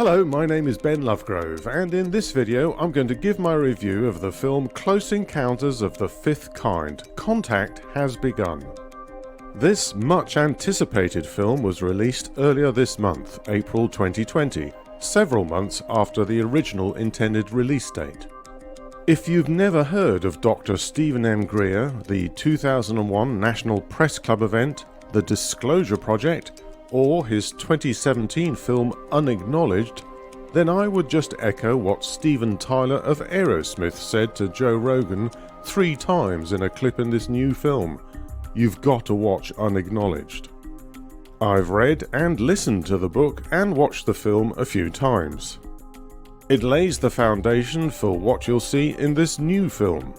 Hello, my name is Ben Lovegrove, and in this video I'm going to give my review of the film Close Encounters of the Fifth Kind. Contact has begun. This much anticipated film was released earlier this month, April 2020, several months after the original intended release date. If you've never heard of Dr Steven M Greer, the 2001 National Press Club event, The Disclosure Project, or his 2017 film Unacknowledged, then I would just echo what Steven Tyler of Aerosomith said to Joe Rogan 3 times in a clip in this new film: "You've got to watch Unacknowledged." I've read and listened to the book and watched the film a few times. It lays the foundation for what you'll see in this new film.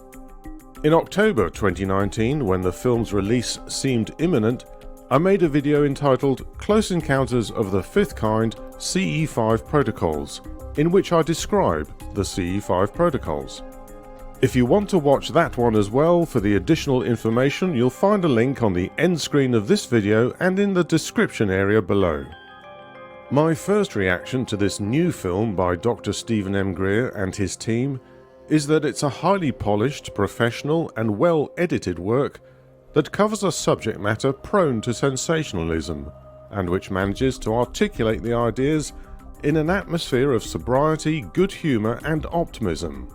In October 2019, when the film's release seemed imminent, I made a video entitled Close Encounters of the Fifth Kind CE5 Protocols, in which I describe the CE5 protocols. If you want to watch that one as well, for the additional information you'll find a link on the end screen of this video and in the description area below. My first reaction to this new film by Dr. Steven M Greer and his team is that it's a highly polished, professional and well-edited work that covers a subject matter prone to sensationalism, and which manages to articulate the ideas in an atmosphere of sobriety, good humour and optimism.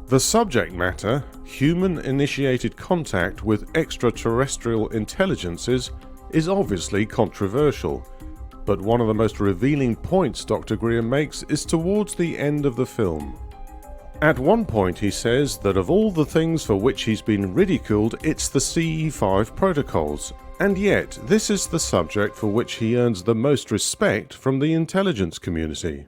The subject matter, human-initiated contact with extraterrestrial intelligences, is obviously controversial, but one of the most revealing points Dr. Greer makes is towards the end of the film. At one point he says that of all the things for which he's been ridiculed, it's the CE5 protocols, and yet this is the subject for which he earns the most respect from the intelligence community.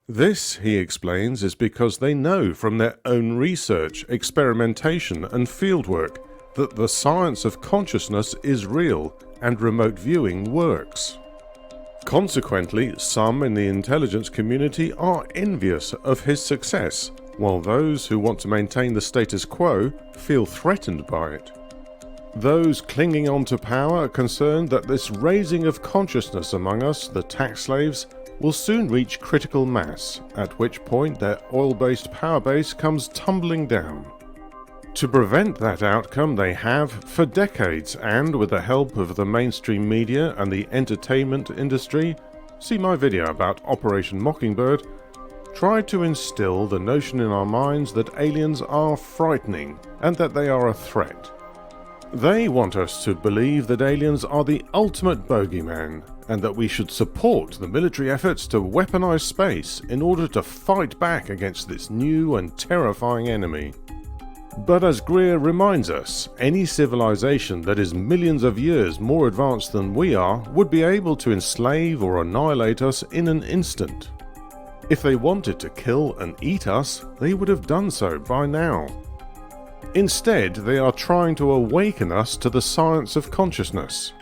This, he explains, is because they know from their own research, experimentation and fieldwork that the science of consciousness is real and remote viewing works. Consequently, some in the intelligence community are envious of his success, while those who want to maintain the status quo feel threatened by it. Those clinging on to power are concerned that this raising of consciousness among us, the tax slaves, will soon reach critical mass, at which point their oil-based power base comes tumbling down. To prevent that outcome, they have, for decades and with the help of the mainstream media and the entertainment industry, see my video about Operation Mockingbird, tried to instill the notion in our minds that aliens are frightening and that they are a threat. They want us to believe that aliens are the ultimate bogeyman and that we should support the military efforts to weaponize space in order to fight back against this new and terrifying enemy. But as Greer reminds us, any civilization that is millions of years more advanced than we are would be able to enslave or annihilate us in an instant. If they wanted to kill and eat us, they would have done so by now. Instead, they are trying to awaken us to the science of consciousness.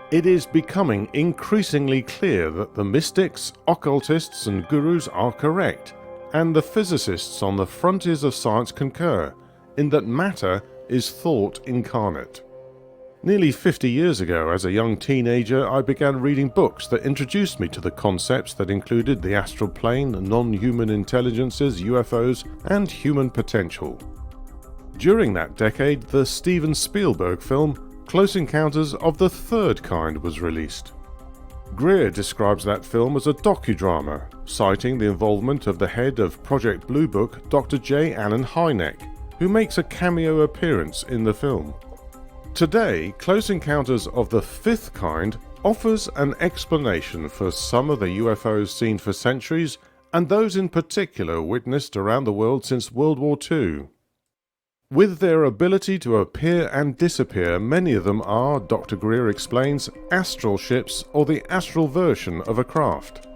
It is becoming increasingly clear that the mystics, occultists and gurus are correct, and the physicists on the frontiers of science concur, in that matter is thought incarnate. Nearly 50 years ago, as a young teenager, I began reading books that introduced me to the concepts that included the astral plane, non-human intelligences, UFOs, and human potential. During that decade, the Steven Spielberg film Close Encounters of the Third Kind was released. Greer describes that film as a docudrama, citing the involvement of the head of Project Blue Book, Dr. J. Allen Hynek, who makes a cameo appearance in the film. Today, Close Encounters of the Fifth Kind offers an explanation for some of the UFOs seen for centuries, and those in particular witnessed around the world since World War II. With their ability to appear and disappear, many of them are, Dr. Greer explains, astral ships or the astral version of a craft.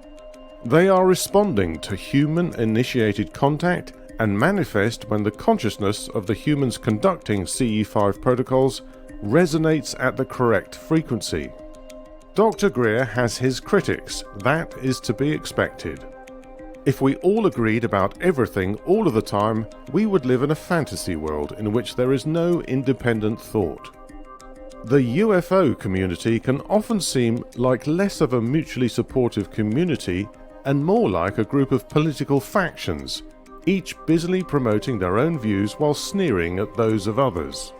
They are responding to human-initiated contact and manifest when the consciousness of the humans conducting CE5 protocols resonates at the correct frequency. Dr. Greer has his critics, that is to be expected. If we all agreed about everything all of the time, we would live in a fantasy world in which there is no independent thought. The UFO community can often seem like less of a mutually supportive community and more like a group of political factions, each busily promoting their own views while sneering at those of others.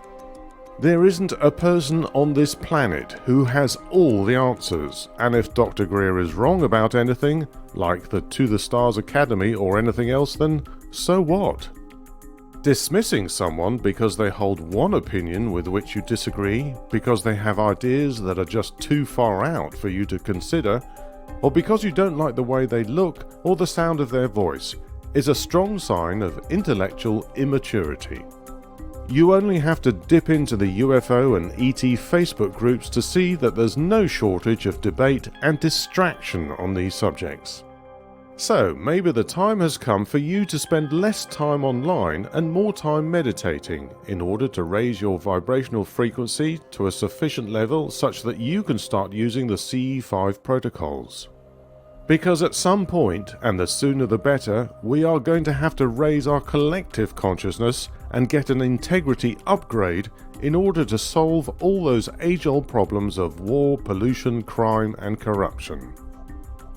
There isn't a person on this planet who has all the answers, and if Dr. Greer is wrong about anything, like the To the Stars Academy or anything else, then so what? Dismissing someone because they hold one opinion with which you disagree, because they have ideas that are just too far out for you to consider, or because you don't like the way they look or the sound of their voice, is a strong sign of intellectual immaturity. You only have to dip into the UFO and ET Facebook groups to see that there's no shortage of debate and distraction on these subjects. So maybe the time has come for you to spend less time online and more time meditating in order to raise your vibrational frequency to a sufficient level such that you can start using the CE5 protocols. Because at some point, and the sooner the better, we are going to have to raise our collective consciousness and get an integrity upgrade in order to solve all those age-old problems of war, pollution, crime and corruption.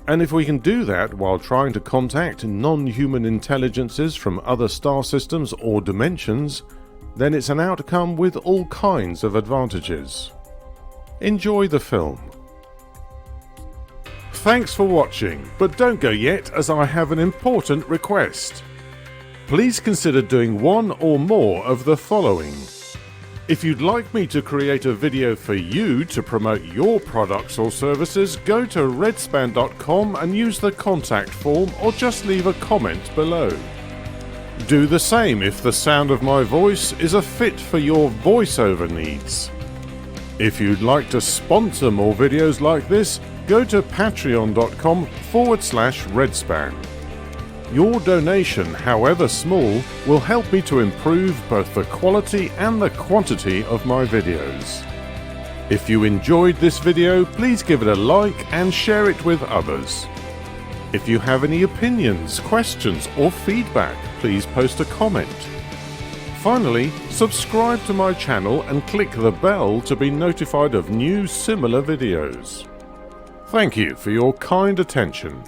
And if we can do that while trying to contact non-human intelligences from other star systems or dimensions, then it's an outcome with all kinds of advantages. Enjoy the film. Thanks for watching, but don't go yet as I have an important request. Please consider doing one or more of the following. If you'd like me to create a video for you to promote your products or services, go to redspan.com and use the contact form or just leave a comment below. Do the same if the sound of my voice is a fit for your voiceover needs. If you'd like to sponsor more videos like this, go to patreon.com/redspan. Your donation, however small, will help me to improve both the quality and the quantity of my videos. If you enjoyed this video, please give it a like and share it with others. If you have any opinions, questions or feedback, please post a comment. Finally, subscribe to my channel and click the bell to be notified of new similar videos. Thank you for your kind attention.